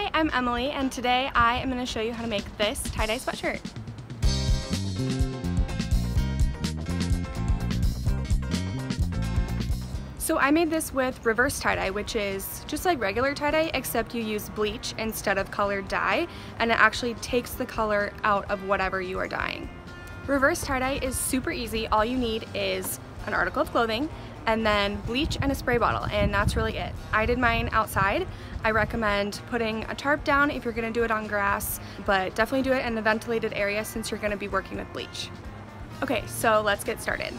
Hi, I'm Emily, and today I am going to show you how to make this tie-dye sweatshirt. So I made this with reverse tie-dye, which is just like regular tie-dye, except you use bleach instead of colored dye, and it actually takes the color out of whatever you are dyeing. Reverse tie-dye is super easy. All you need is an article of clothing and then bleach and a spray bottle, and that's really it. I did mine outside. I recommend putting a tarp down if you're gonna do it on grass, but definitely do it in a ventilated area since you're gonna be working with bleach. Okay, so let's get started.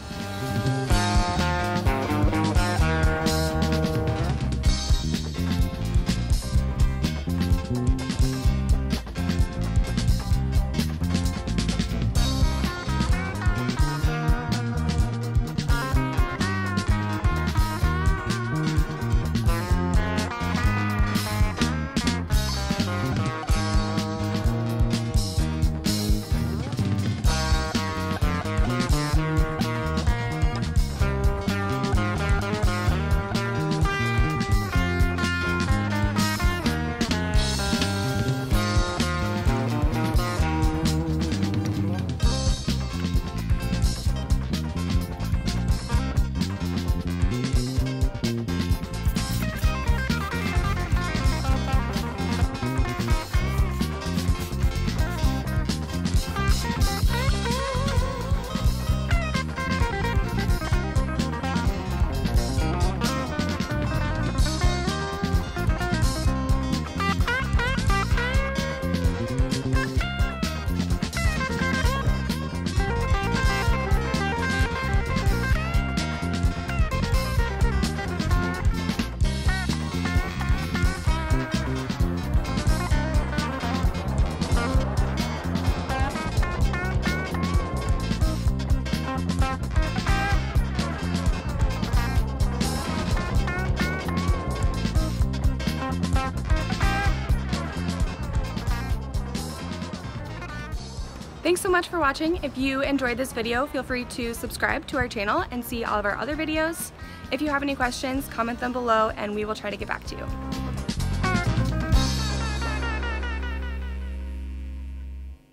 Thanks so much for watching. If you enjoyed this video, feel free to subscribe to our channel and see all of our other videos. If you have any questions, comment them below and we will try to get back to you.